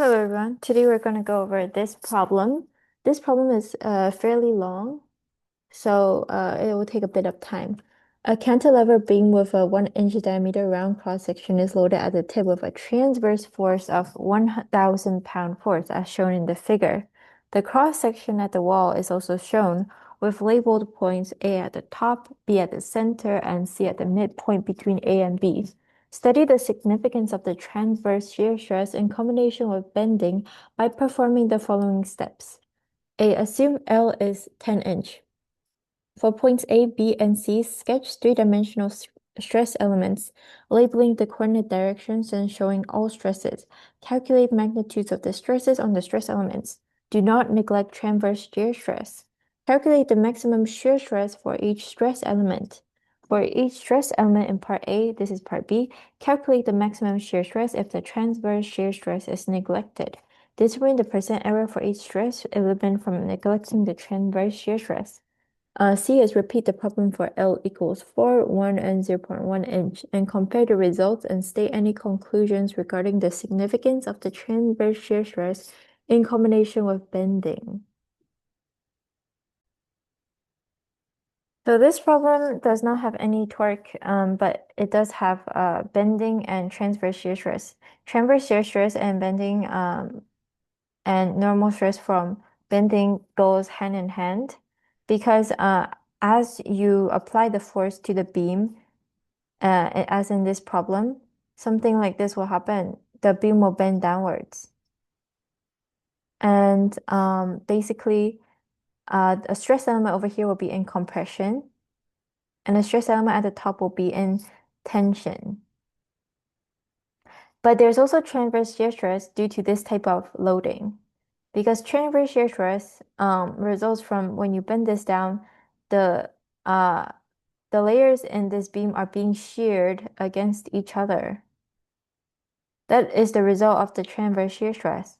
Hello everyone. Today we're going to go over this problem. This problem is fairly long, so it will take a bit of time. A cantilever beam with a 1 inch diameter round cross section is loaded at the tip with a transverse force of 1,000-pound force, as shown in the figure. The cross section at the wall is also shown with labeled points A at the top, B at the center, and C at the midpoint between A and B. Study the significance of the transverse shear stress in combination with bending by performing the following steps. A. Assume L is 10 inch. For points A, B, and C, sketch three-dimensional stress elements, labeling the coordinate directions and showing all stresses. Calculate magnitudes of the stresses on the stress elements. Do not neglect transverse shear stress. Calculate the maximum shear stress for each stress element. For each stress element in part A, this is part B, calculate the maximum shear stress if the transverse shear stress is neglected. Determine the percent error for each stress element from neglecting the transverse shear stress. C is repeat the problem for L equals 4, 1, and 0.1 inch, and compare the results and state any conclusions regarding the significance of the transverse shear stress in combination with bending. So this problem does not have any torque, but it does have bending and transverse shear stress. Transverse shear stress and bending and normal stress from bending goes hand in hand because as you apply the force to the beam, as in this problem, something like this will happen. The beam will bend downwards. And basically, a stress element over here will be in compression, and a stress element at the top will be in tension. But there's also transverse shear stress due to this type of loading. Because transverse shear stress results from when you bend this down, the uh, the layers in this beam are being sheared against each other. That is the result of the transverse shear stress.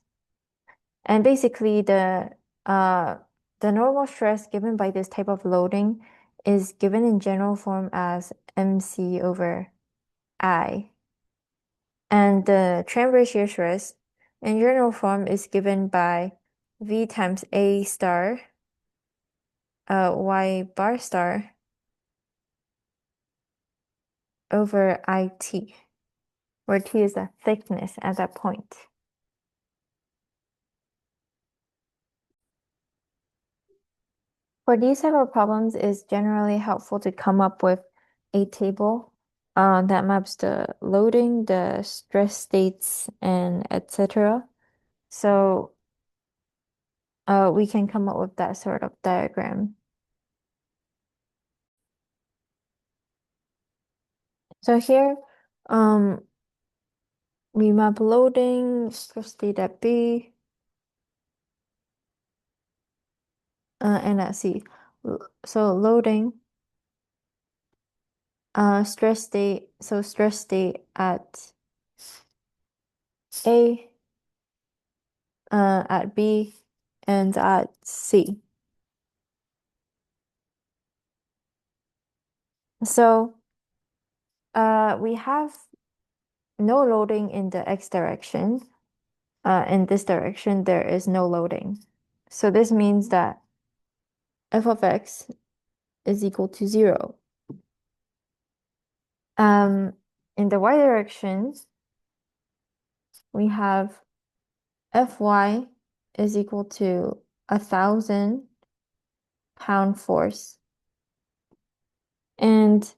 And basically the normal stress given by this type of loading is given in general form as MC over I. And the transverse shear stress in general form is given by V times A star, Y bar star over IT, where T is the thickness at that point. For these type of problems, it's generally helpful to come up with a table that maps the loading, the stress states, and etc. So we can come up with that sort of diagram. So here, we map loading, stress state at B, and at C. So loading, stress state, so stress state at A, at B, and at C. So we have no loading in the x direction. In this direction, there is no loading. So this means that f of x is equal to 0. In the y direction, we have Fy is equal to 1,000-pound force. And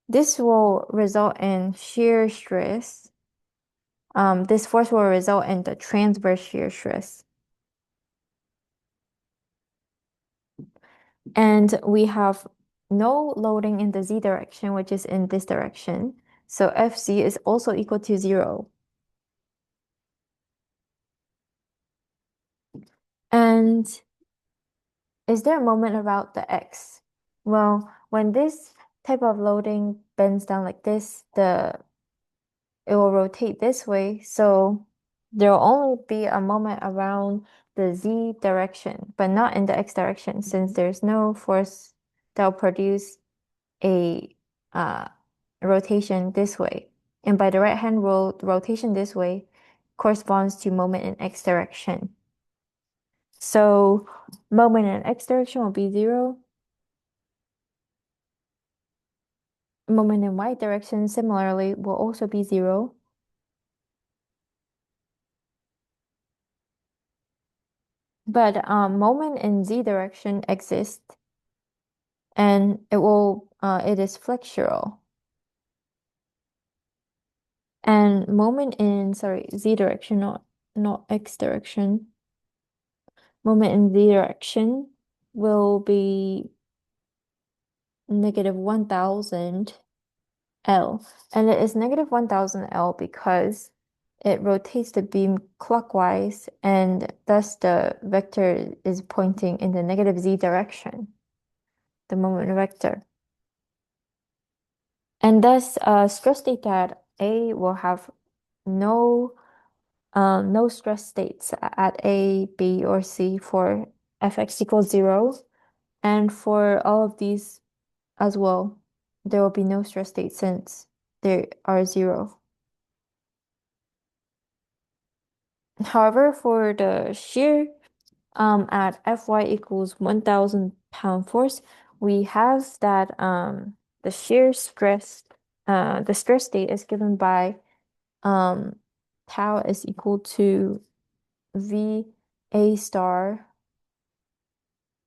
this will result in shear stress. This force will result in the transverse shear stress. And we have no loading in the z direction, which is in this direction. So Fc is also equal to 0. And is there a moment about the x? Well, when this type of loading bends down like this, it will rotate this way. So there will only be a moment around the z direction, but not in the x direction, since there's no force that will produce a rotation this way. And by the right hand rule, rotation this way corresponds to moment in x direction. So moment in x direction will be 0. Moment in y direction similarly will also be 0. But moment in z direction exists, and it is flexural. And moment in z direction, not x direction. Moment in z direction will be negative 1000 L. And it is negative 1000 L because it rotates the beam clockwise, and thus the vector is pointing in the negative z direction, the moment vector. And thus, stress state that A will have no no stress states at A, B, or C for fx equals 0. And for all of these as well, there will be no stress state since they are 0. However, for the shear at Fy equals 1000 pound force, we have that the shear stress, the stress state is given by um, tau is equal to V A star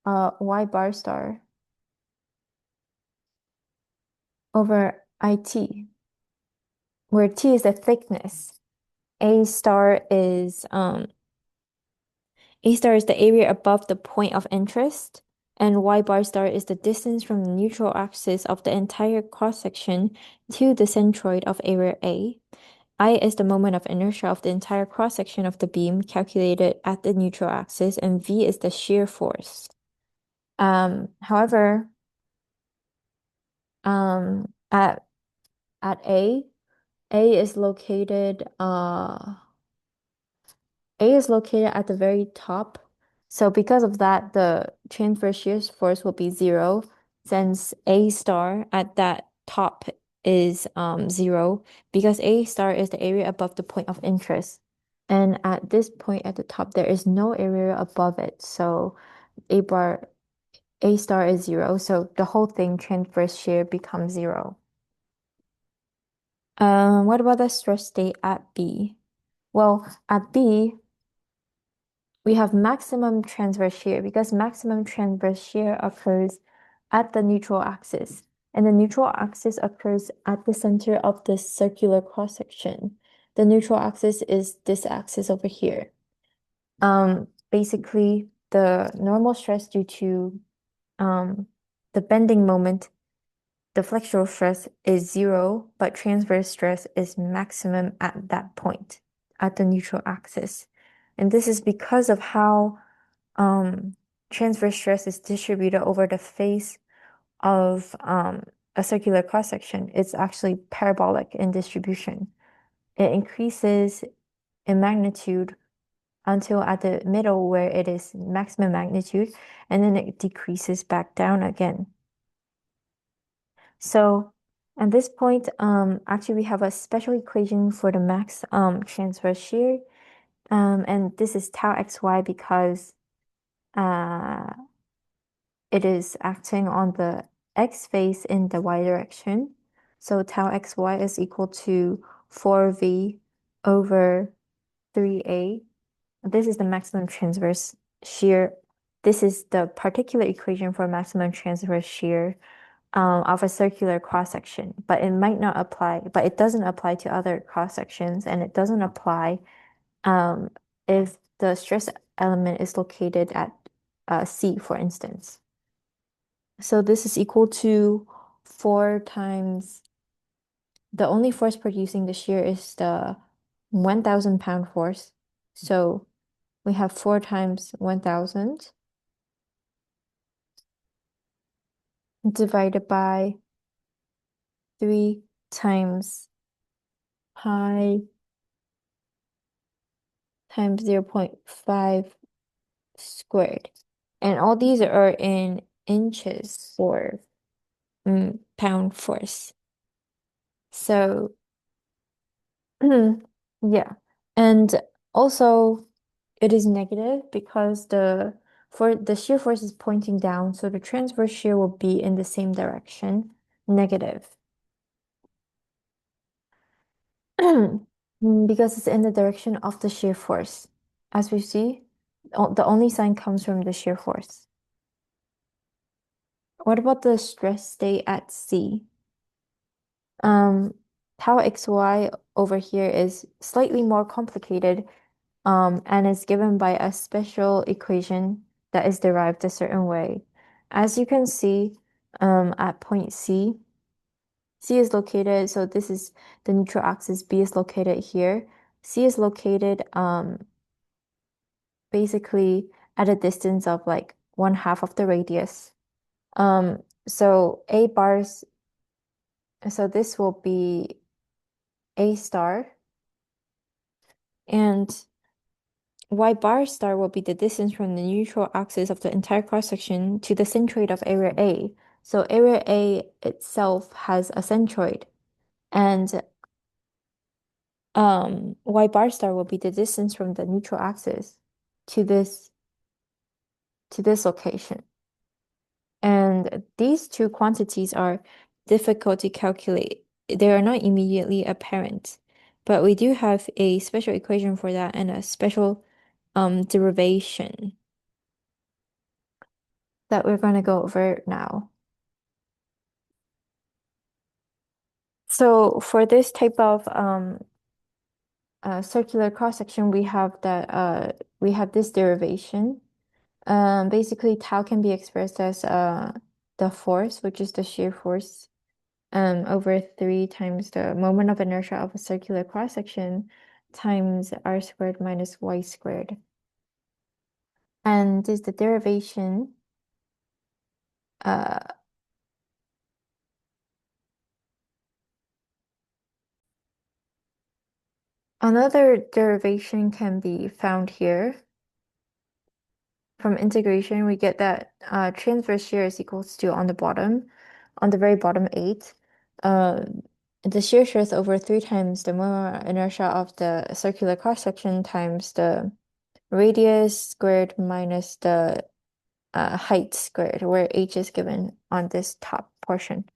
Y bar star over IT, where T is the thickness. A star is A star is the area above the point of interest, and Y bar star is the distance from the neutral axis of the entire cross-section to the centroid of area A. I is the moment of inertia of the entire cross-section of the beam calculated at the neutral axis, and V is the shear force. However, um, at at A is located A is located at the very top. So because of that, the transverse shear force will be 0, since A star at that top is 0, because A star is the area above the point of interest. And at this point at the top, there is no area above it. So A star is 0. So the whole thing, transverse shear, becomes 0. What about the stress state at B? Well, at B, we have maximum transverse shear because maximum transverse shear occurs at the neutral axis. And the neutral axis occurs at the center of the circular cross-section. The neutral axis is this axis over here. Basically, the normal stress due to the bending moment, the flexural stress is 0, but transverse stress is maximum at that point, at the neutral axis. And this is because of how transverse stress is distributed over the face of a circular cross-section. It's actually parabolic in distribution. It increases in magnitude until at the middle where it is maximum magnitude, and then it decreases back down again. So at this point, actually we have a special equation for the max transverse shear, and this is tau xy because it is acting on the x face in the y direction. So tau xy is equal to 4v over 3a. This is the maximum transverse shear. This is the particular equation for maximum transverse shear of a circular cross section, but it might not apply, but it doesn't apply to other cross sections, and it doesn't apply if the stress element is located at C, for instance. So this is equal to 4 times the only force producing the shear is the 1000 pound force. So we have 4 times 1000 divided by 3 times pi times 0.5 squared. And all these are in inches for pound force. So yeah. And also it is negative because the shear force is pointing down, so the transverse shear will be in the same direction, negative. Because it's in the direction of the shear force. As we see, the only sign comes from the shear force. What about the stress state at C? Um, Tau xy over here is slightly more complicated, and is given by a special equation that is derived a certain way. As you can see, at point C, C is located, so this is the neutral axis, B is located here. C is located basically at a distance of like 1/2 of the radius. So A bars, so this will be A star, and Y bar star will be the distance from the neutral axis of the entire cross-section to the centroid of area A. So area A itself has a centroid, and Y bar star will be the distance from the neutral axis to this location. And these two quantities are difficult to calculate. They are not immediately apparent, but we do have a special equation for that and a special derivation that we're going to go over now. So for this type of circular cross-section, we have this derivation. Basically, tau can be expressed as the force, which is the shear force, over 3 times the moment of inertia of a circular cross-section times r squared minus y squared. And this is the derivation. Uh, Another derivation can be found here. From integration, we get that transverse shear is equals to, on the very bottom 8, uh, the shear stress over 3 times the moment of inertia of the circular cross-section times the radius squared minus the height squared, where h is given on this top portion.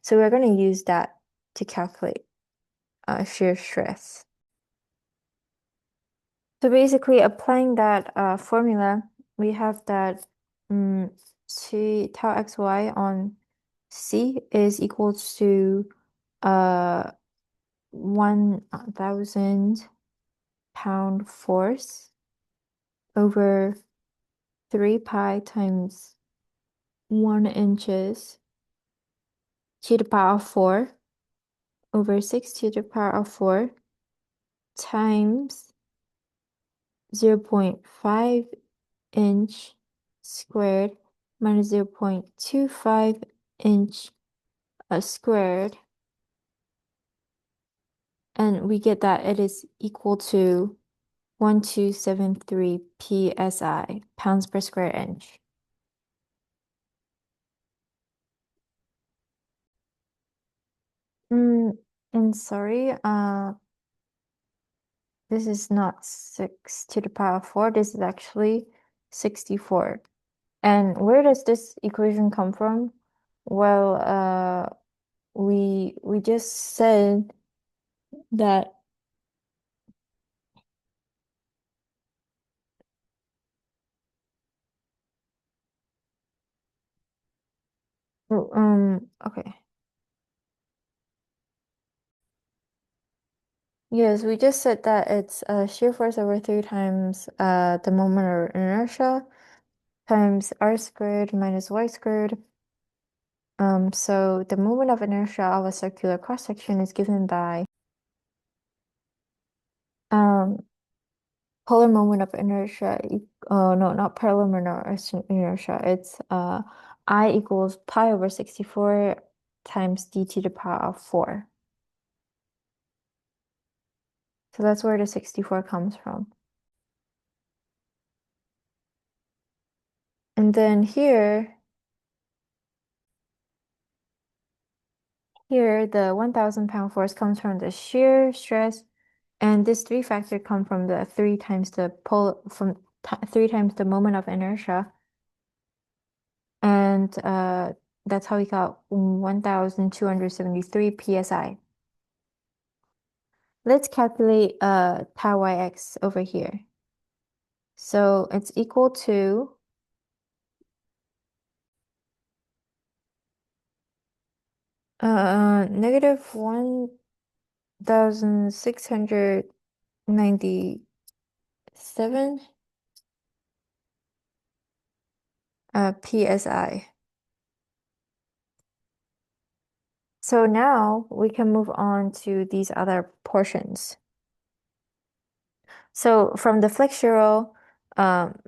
So we're going to use that to calculate shear stress. So basically, applying that formula, we have that tau xy on C is equal to 1,000 pound force over 3 pi times 1 inches to the power of 4 over 6 to the power of 4 times 0.5 inch squared minus 0.25 inch squared. And we get that it is equal to 1273 psi, pounds per square inch. And sorry, this is not 6 to the power of 4. This is actually 64. And where does this equation come from? Well, we just said that okay. Yes, we just said that it's shear force over 3 times the moment of inertia times r squared minus y squared. So the moment of inertia of a circular cross-section is given by um polar moment of inertia. Oh no, not polar moment of inertia. It's I equals pi over 64 times d to the power of 4. So that's where the 64 comes from. And then here the 1,000 pound force comes from the shear stress, And this three factor come from the three times the three times the moment of inertia. And that's how we got 1,273 psi. Let's calculate tau yx over here. So it's equal to negative 1,697 psi. So now we can move on to these other portions. So from the flexural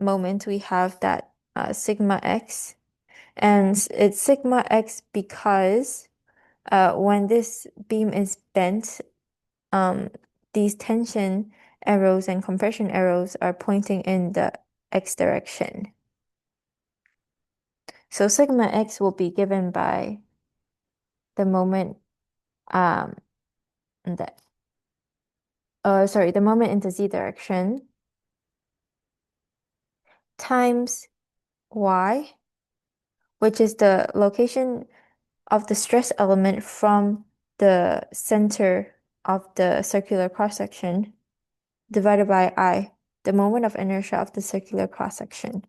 moment, we have that sigma x, and it's sigma x because when this beam is bent, these tension arrows and compression arrows are pointing in the x direction. So sigma x will be given by the moment um the the moment in the z direction times y, which is the location of the stress element from the center of the circular cross section, divided by I, the moment of inertia of the circular cross section.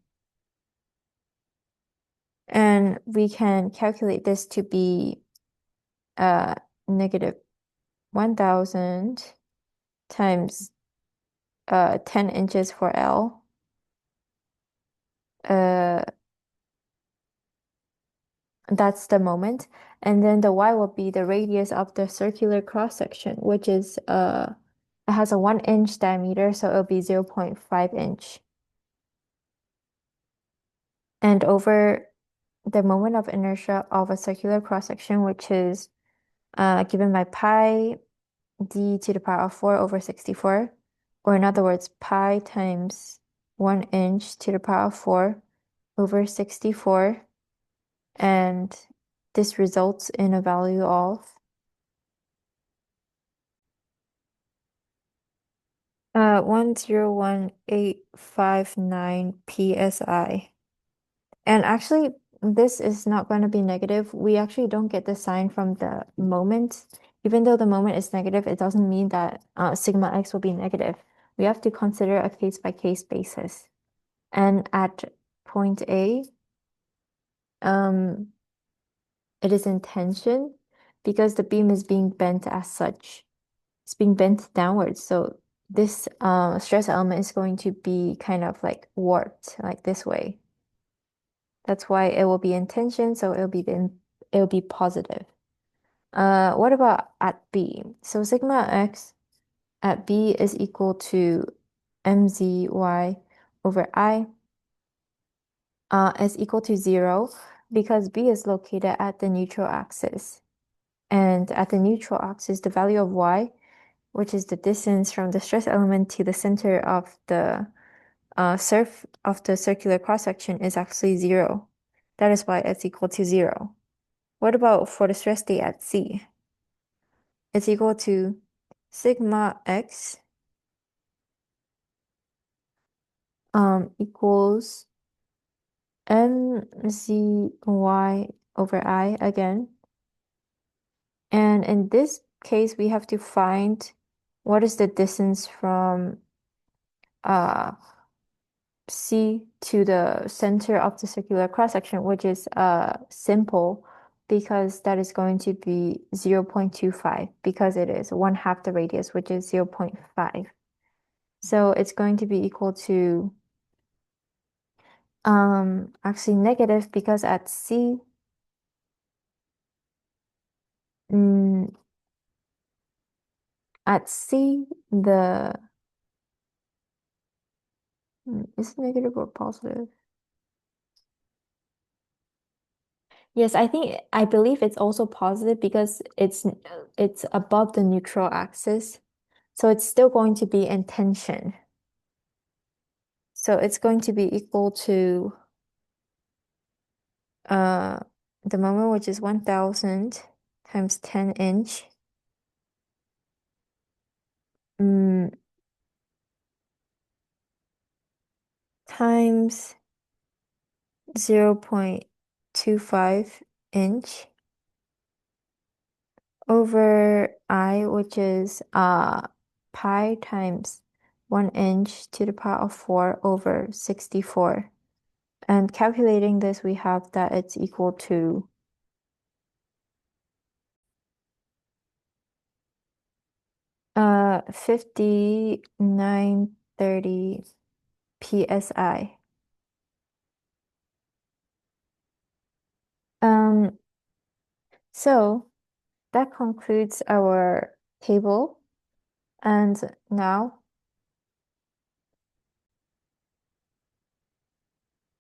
And we can calculate this to be negative 1,000 times 10 inches for L. That's the moment. And then the Y will be the radius of the circular cross section, which is it has a 1 inch diameter, so it'll be 0.5 inch. And over the moment of inertia of a circular cross section, which is given by pi d to the power of 4 over 64, or in other words, pi times 1 inch to the power of 4 over 64. And this results in a value of 101,859 psi. And actually, this is not going to be negative. We actually don't get the sign from the moment. Even though the moment is negative, it doesn't mean that sigma x will be negative. We have to consider a case-by-case basis. And at point A, it is in tension because the beam is being bent as such. It's being bent downwards. So this stress element is going to be kind of like warped, like this way. That's why it will be in tension, so it'll be positive. What about at B? So sigma x at B is equal to mzy over I is equal to 0 because B is located at the neutral axis. And at the neutral axis, the value of y, which is the distance from the stress element to the center of the surf of the circular cross section, is actually 0. That is why it's equal to 0. What about for the stress state at C? It's equal to sigma x equals mzy over I again. And in this case, we have to find what is the distance from C to the center of the circular cross section, which is simple because that is going to be 0.25 because it is 1/2 the radius, which is 0.5. So it's going to be equal to actually negative because at C mm, the is it negative or positive? Yes, I believe it's also positive because it's above the neutral axis. So it's still going to be in tension. So it's going to be equal to uh the moment, which is 1,000 times 10 inch times 0.25 inch over I, which is pi times 1 inch to the power of 4 over 64. And calculating this, we have that it's equal to 5930 psi. Um, so that concludes our table. And now,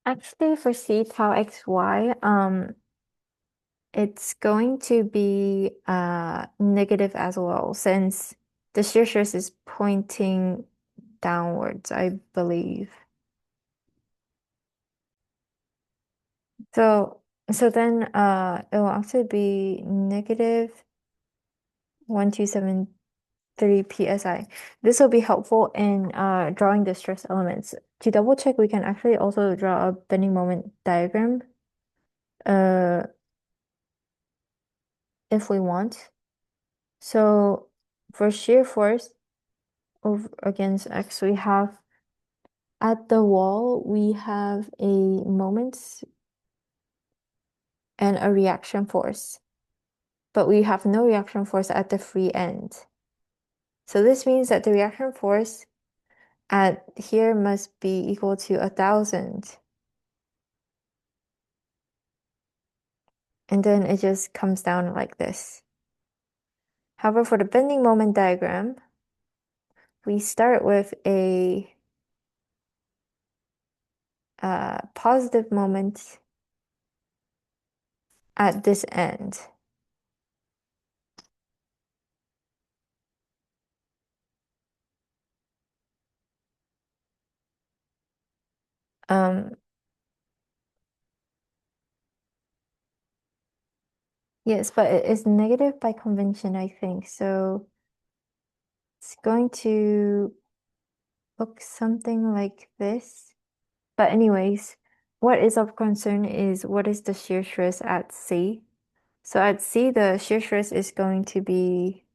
actually for C tau xy, it's going to be negative as well, since the shear stress is pointing downwards, I believe. So then it will actually be negative 1273 psi. This will be helpful in drawing the stress elements. To double check, we can actually also draw a bending moment diagram uh if we want. So for shear force over against X, we have at the wall, we have a moment and a reaction force, but we have no reaction force at the free end. So this means that the reaction force at here must be equal to 1,000. And then it just comes down like this. However, for the bending moment diagram, we start with a positive moment at this end. Um, yes, but it is negative by convention, I think. So it's going to look something like this. But anyways, what is of concern is what is the shear stress at C? So at C, the shear stress is going to be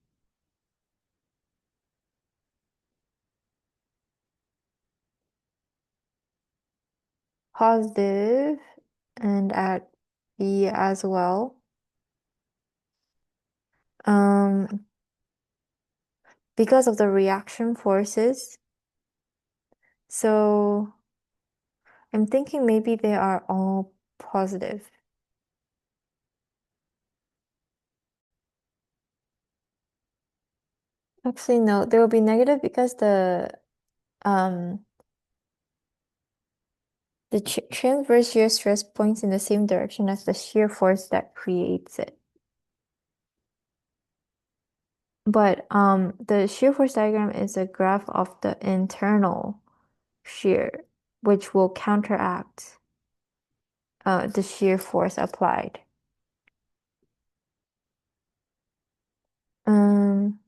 positive, and at B as well. Um, because of the reaction forces. So I'm thinking maybe they are all positive. Actually, no, they will be negative because um the transverse shear stress points in the same direction as the shear force that creates it. But the shear force diagram is a graph of the internal shear, which will counteract the shear force applied. Um,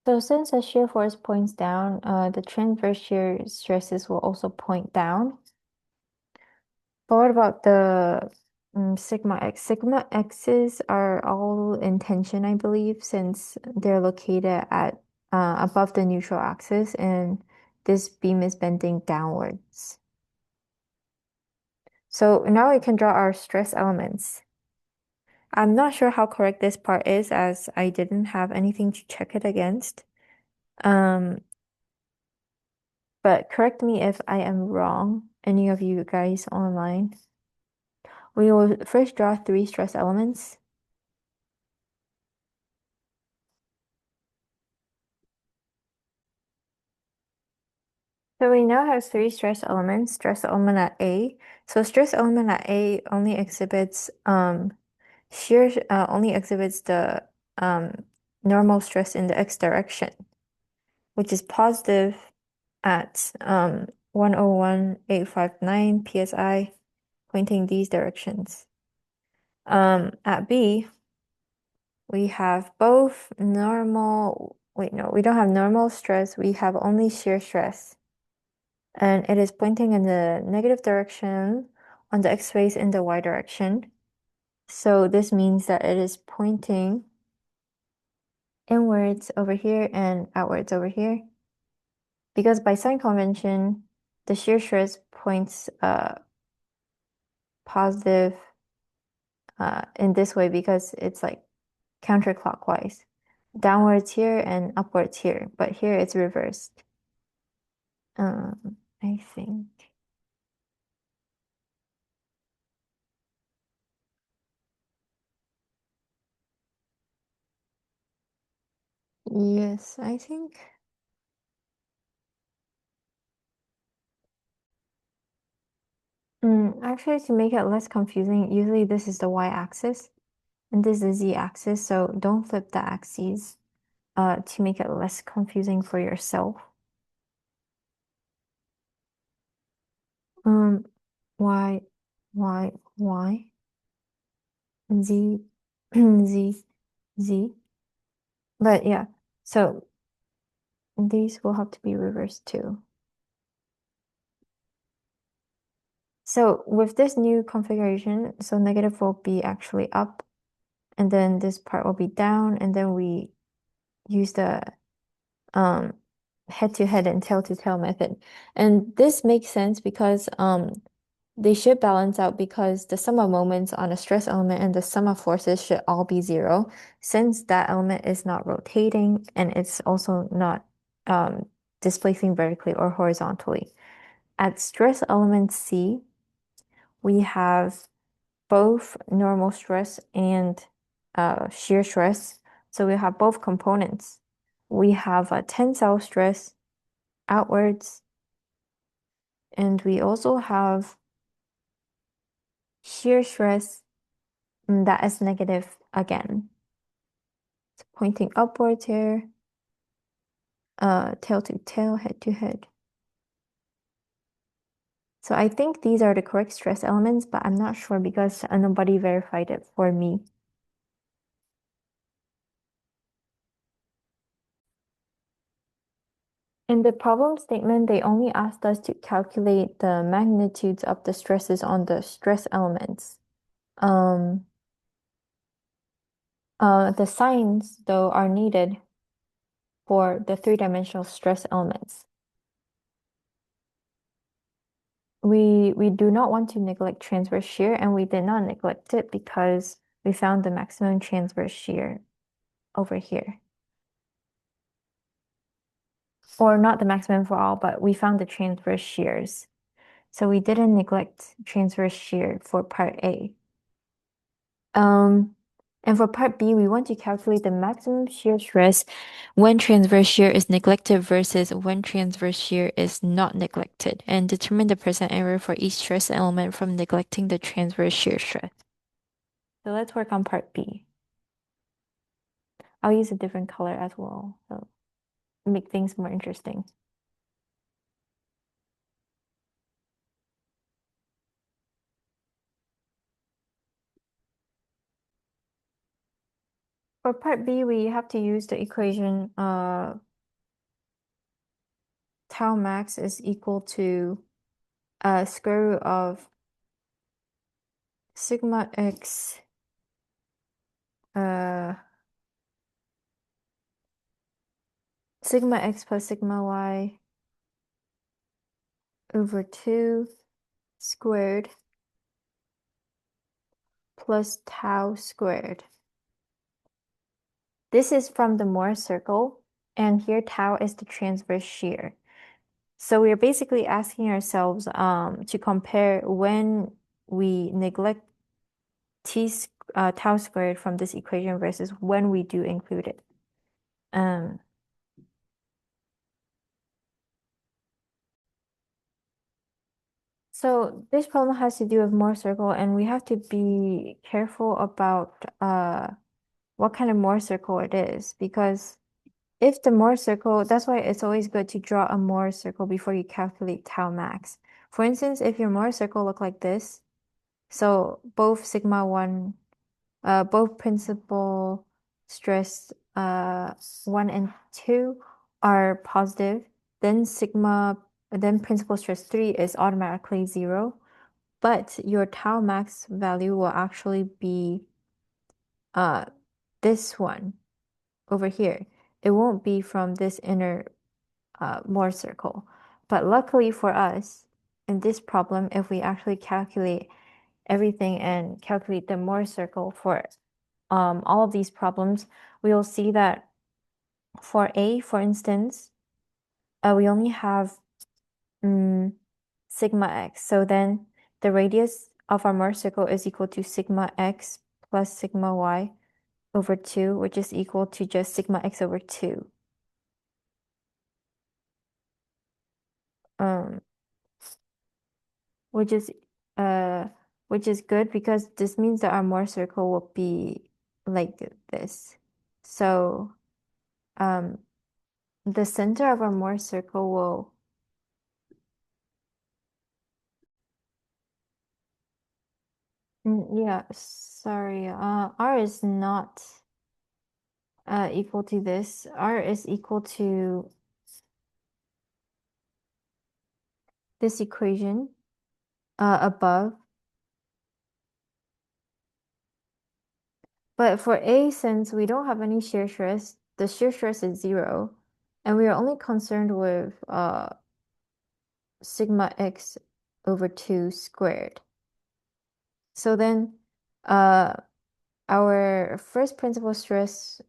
so since the shear force points down, the transverse shear stresses will also point down. But what about the sigma x? Sigma x's are all in tension, I believe, since they're located at above the neutral axis, and this beam is bending downwards. So now we can draw our stress elements. I'm not sure how correct this part is, as I didn't have anything to check it against. But correct me if I am wrong, any of you guys online. We will first draw 3 stress elements. So we now have 3 stress elements. Stress element at A. So stress element at A only exhibits shear only exhibits the normal stress in the x direction, which is positive at 101,859 psi, pointing these directions. At B, we have both normal, wait, no, we don't have normal stress, we have only shear stress. And it is pointing in the negative direction on the x-rays in the y direction. So this means that it is pointing inwards over here and outwards over here. Because by sign convention, the shear stress points positive in this way because it's like counterclockwise. Downwards here and upwards here, but here it's reversed. I think. Yes, I think. Actually, to make it less confusing, usually this is the y-axis and this is the z-axis, so don't flip the axes to make it less confusing for yourself. Um, y, y, z, z, z. But yeah, so these will have to be reversed too. So with this new configuration, so negative will be actually up, and then this part will be down, and then we use the head-to-head and tail-to-tail method. And this makes sense because they should balance out because the sum of moments on a stress element and the sum of forces should all be zero, since that element is not rotating and it's also not displacing vertically or horizontally. At stress element C, we have both normal stress and shear stress. So we have both components. We have a tensile stress outwards, and we also have shear stress that is negative again. It's pointing upwards here, tail to tail, head to head. So I think these are the correct stress elements, but I'm not sure because nobody verified it for me. In the problem statement, they only asked us to calculate the magnitudes of the stresses on the stress elements. Um, the signs, though, are needed for the three-dimensional stress elements. We do not want to neglect transverse shear, and we did not neglect it because we found the maximum transverse shear over here. Or not the maximum for all, but we found the transverse shears. So we didn't neglect transverse shear for part A. And for part B, we want to calculate the maximum shear stress when transverse shear is neglected versus when transverse shear is not neglected, and determine the percent error for each stress element from neglecting the transverse shear stress. So let's work on part B. I'll use a different color as well, so make things more interesting. For part B, we have to use the equation tau max is equal to square root of sigma x sigma x plus sigma y over 2 squared plus tau squared. This is from the Mohr circle, and here tau is the transverse shear. So we are basically asking ourselves to compare when we neglect tau squared from this equation versus when we do include it. So this problem has to do with Mohr circle, and we have to be careful about what kind of Mohr circle it is, because if the Mohr circle, that's why it's always good to draw a Mohr circle before you calculate tau max. For instance, if your Mohr circle look like this, so both sigma 1, both principal stress 1 and 2 are positive, then principal stress 3 is automatically 0, but your tau max value will actually be this one over here. It won't be from this inner Mohr circle. But luckily for us, in this problem, if we actually calculate everything and calculate the Mohr circle for all of these problems, we will see that for A, for instance, we only have sigma x. So then the radius of our Mohr circle is equal to sigma x plus sigma y over 2, which is equal to just sigma x over 2. Um, which is uh which is good because this means that our Mohr circle will be like this. So um the center of our Mohr circle will yeah, sorry. R is not equal to this. R is equal to this equation above. But for A, since we don't have any shear stress, the shear stress is 0, and we are only concerned with sigma x over 2 squared. So then our first principal stress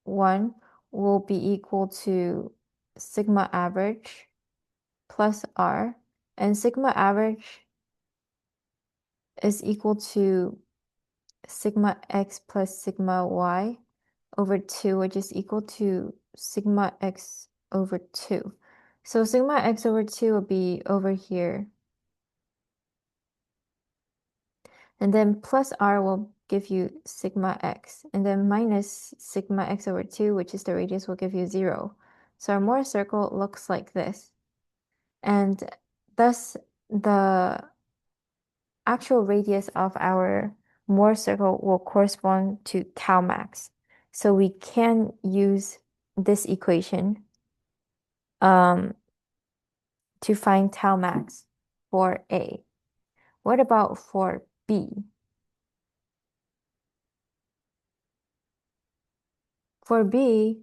1 will be equal to sigma average plus R, and sigma average is equal to sigma x plus sigma y over 2, which is equal to sigma x over 2. So sigma x over 2 will be over here. And then plus R will give you sigma x. And then minus sigma x over 2, which is the radius, will give you 0. So our Mohr circle looks like this. And thus, the actual radius of our Mohr circle will correspond to tau max. So we can use this equation to find tau max for A. What about for B? For B,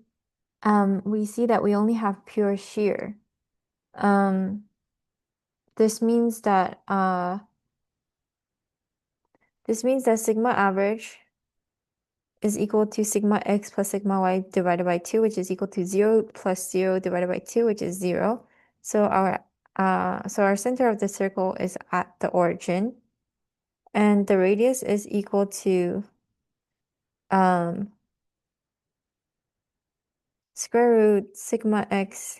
we see that we only have pure shear. This means that sigma average is equal to sigma x plus sigma y divided by 2, which is equal to 0 plus 0 divided by 2, which is 0. So our center of the circle is at the origin, and the radius is equal to square root sigma x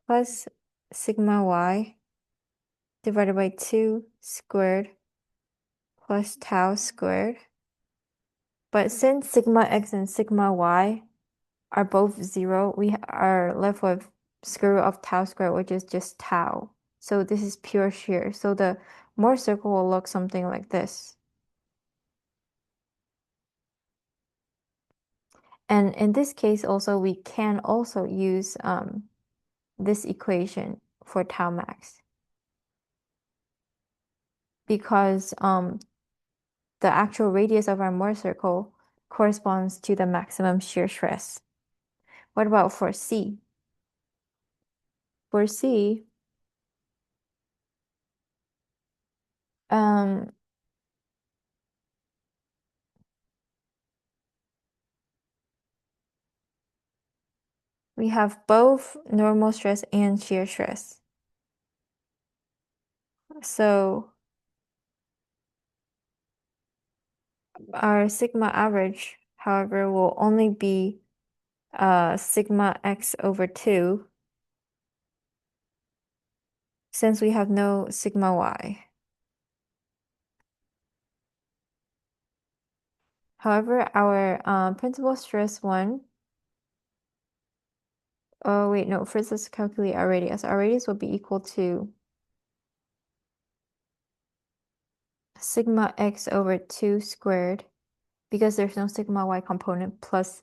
plus sigma y divided by 2 squared plus tau squared. But since sigma x and sigma y are both 0, we are left with square root of tau squared, which is just tau. So this is pure shear. So the Mohr circle will look something like this. And in this case also, we can also use this equation for tau max, because the actual radius of our Mohr circle corresponds to the maximum shear stress. What about for C? For C, we have both normal stress and shear stress. So our sigma average, however, will only be sigma x over 2, since we have no sigma y. However, our principal stress 1, oh wait, no, first let's calculate our radius. Our radius will be equal to sigma x over 2 squared because there's no sigma y component plus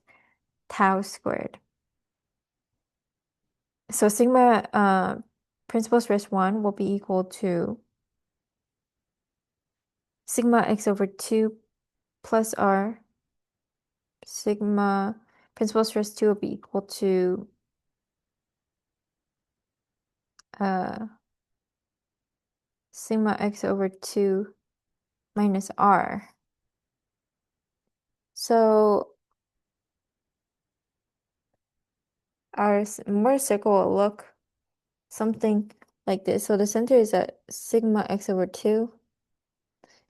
tau squared. So sigma principal stress 1 will be equal to sigma x over 2 plus r. Sigma principal stress 2 will be equal to sigma x over 2 minus r. So our Mohr circle will look something like this. So the center is at sigma x over 2,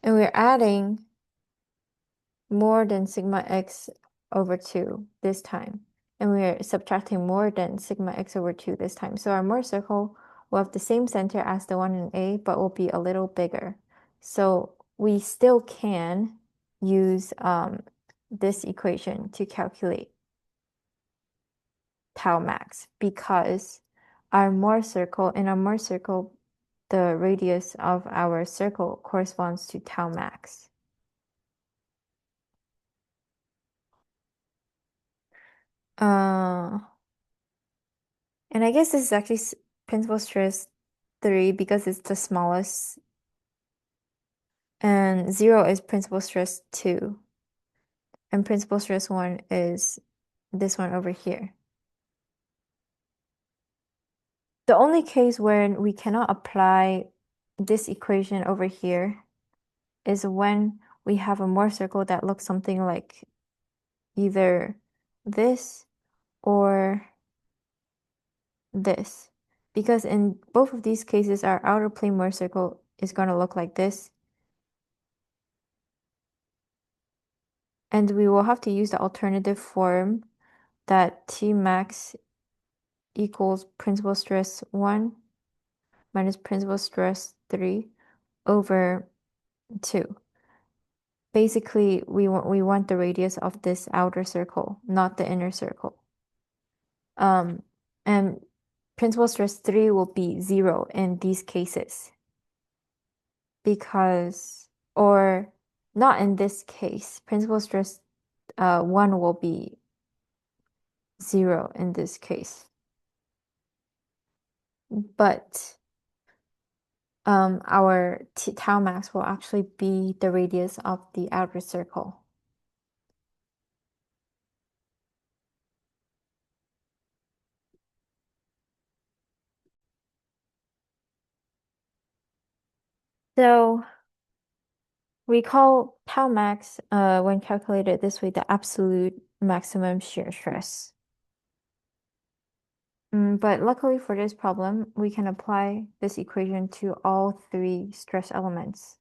and we're adding more than sigma x over 2 this time. And we're subtracting more than sigma x over 2 this time. So our Mohr circle will have the same center as the one in A, but will be a little bigger. So we still can use this equation to calculate tau max, because in our Mohr circle, the radius of our circle corresponds to tau max. And I guess this is actually principal stress 3 because it's the smallest, and 0 is principal stress 2, and principal stress 1 is this one over here. The only case where we cannot apply this equation over here is when we have a Mohr circle that looks something like either this or this. Because in both of these cases, our outer plane Mohr circle is going to look like this. And we will have to use the alternative form that T max equals principal stress 1 minus principal stress 3 over 2. Basically, we want the radius of this outer circle, not the inner circle. And principal stress 3 will be 0 in these cases. Because, or not in this case, principal stress 1 will be 0 in this case. But our tau max will actually be the radius of the outer circle. So we call tau max, when calculated this way, the absolute maximum shear stress. But luckily for this problem, we can apply this equation to all 3 stress elements.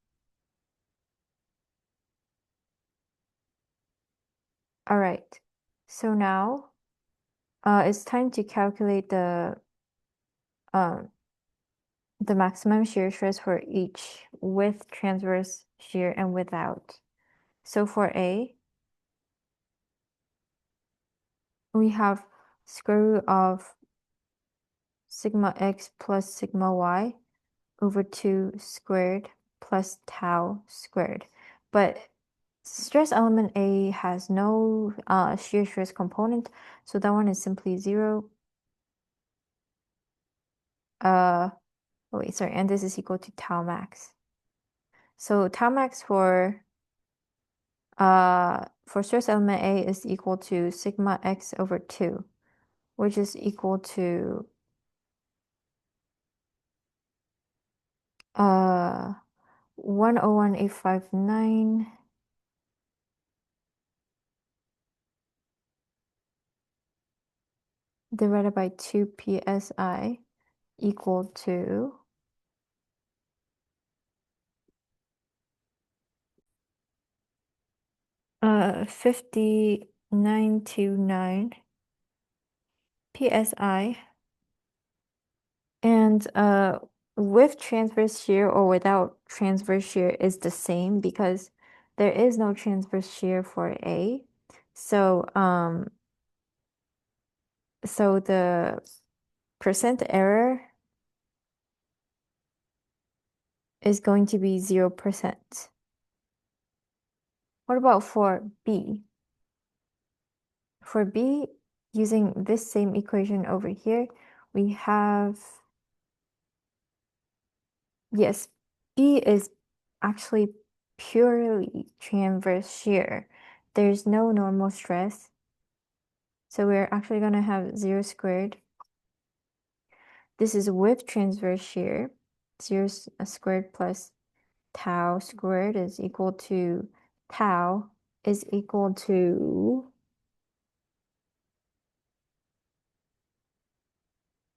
All right, so now it's time to calculate the maximum shear stress for each with transverse shear and without. So for A, we have square root of sigma x plus sigma y over 2 squared plus tau squared. But stress element A has no shear stress component, so that one is simply 0. And this is equal to tau max. So tau max for stress element A is equal to sigma x over 2, which is equal to 101,859 divided by 2 psi equal to 5929 psi. And with transverse shear or without transverse shear is the same, because there is no transverse shear for A. So the percent error is going to be 0%. What about for B? For B, using this same equation over here, we have, yes, B is actually purely transverse shear. There's no normal stress. So we're actually going to have 0 squared. This is with transverse shear. 0 squared plus tau squared is equal to tau is equal to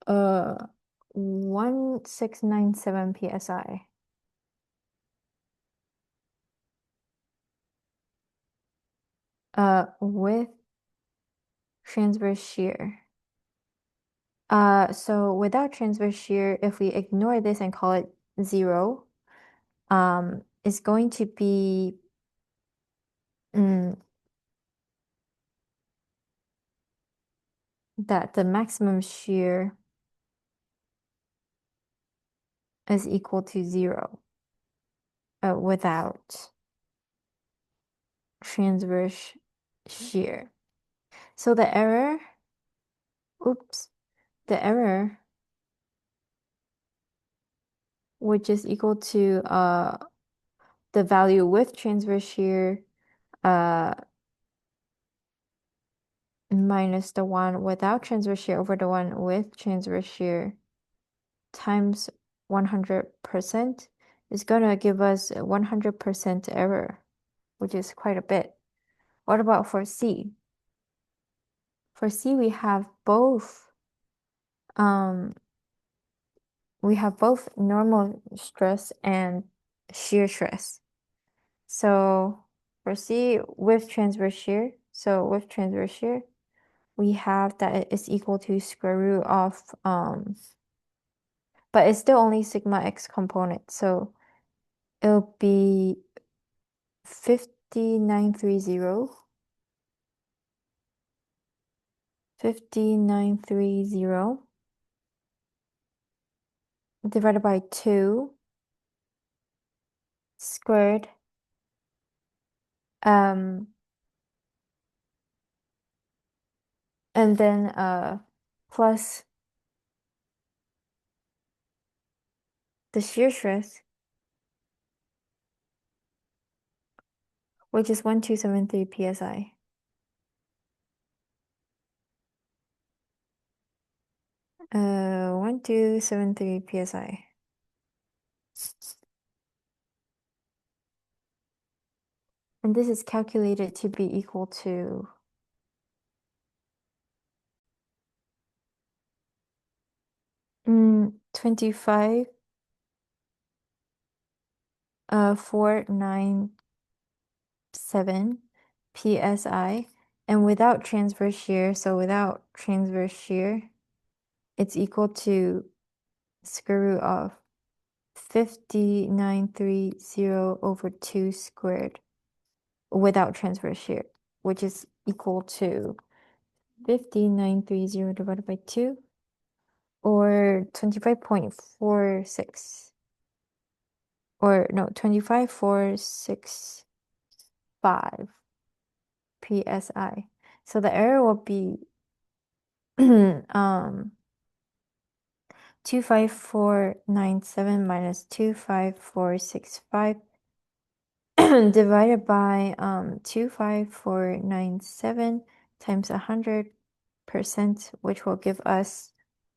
1697 psi. With transverse shear. So without transverse shear, if we ignore this and call it 0, it's going to be that the maximum shear is equal to 0 without transverse shear. So the error, the error, which is equal to the value with transverse shear minus the one without transverse shear over the one with transverse shear times 100% is going to give us 100% error, which is quite a bit. What about for C? For C, we have both normal stress and shear stress. So for C with transverse shear, we have that it is equal to square root of but it's still only sigma x component, so it'll be 5930 divided by 2 squared and then plus the shear stress, which is 1273 psi. 1273 psi. And this is calculated to be equal to 25 497 psi, and without transverse shear, it's equal to square root of 5930 over 2 squared without transverse shear, which is equal to 5930 divided by 2, or 25.46, or no, 25465 psi. So the error will be 25497 minus 25465 divided by 25497 times 100%, which will give us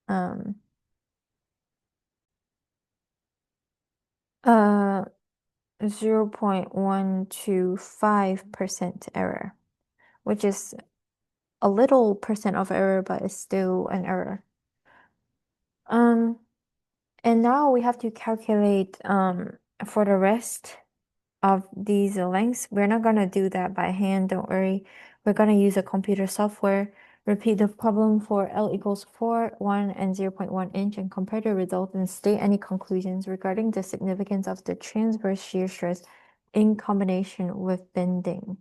0.125% error, which is a little percent of error, but it's still an error. And now we have to calculate for the rest of these lengths. We're not gonna do that by hand, don't worry. We're gonna use a computer software. Repeat the problem for L equals 4, 1, and 0.1 inch and compare the results and state any conclusions regarding the significance of the transverse shear stress in combination with bending.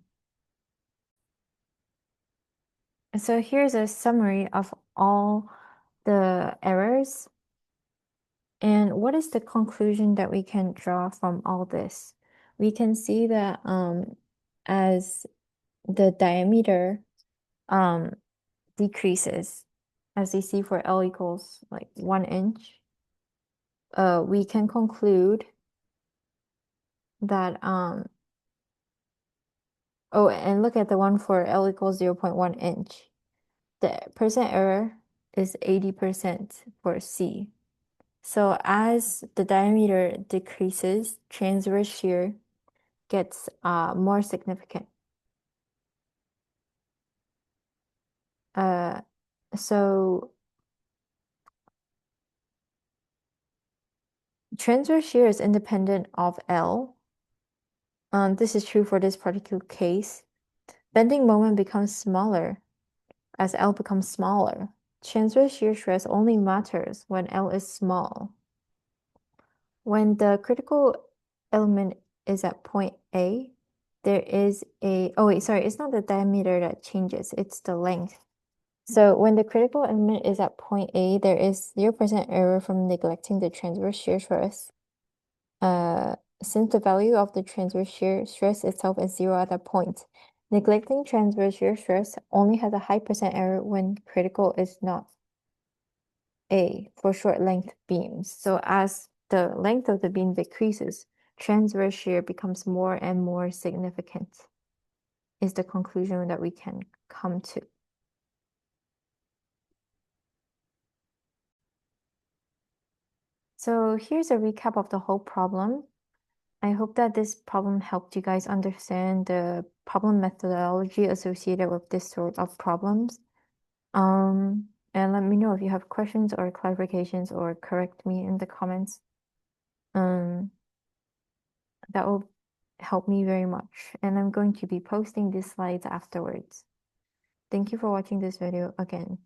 So here's a summary of all the errors. And what is the conclusion that we can draw from all this? We can see that as the diameter um decreases, as you see for L equals like 1 inch, we can conclude that oh, and look at the one for L equals 0.1 inch. The percent error is 80% for C. So as the diameter decreases, transverse shear gets more significant. Uh, so transverse shear is independent of L. This is true for this particular case. Bending moment becomes smaller as L becomes smaller. Transverse shear stress only matters when L is small. When the critical element is at point A, there is oh wait, sorry, it's not the diameter that changes, it's the length. So when the critical element is at point A, there is 0% error from neglecting the transverse shear stress. Since the value of the transverse shear stress itself is 0 at that point, neglecting transverse shear stress only has a high percent error when critical is not A for short length beams. So as the length of the beam decreases, transverse shear becomes more and more significant, is the conclusion that we can come to. So here's a recap of the whole problem. I hope that this problem helped you guys understand the problem methodology associated with this sort of problems. And let me know if you have questions or clarifications, or correct me in the comments. That will help me very much. And I'm going to be posting these slides afterwards. Thank you for watching this video again.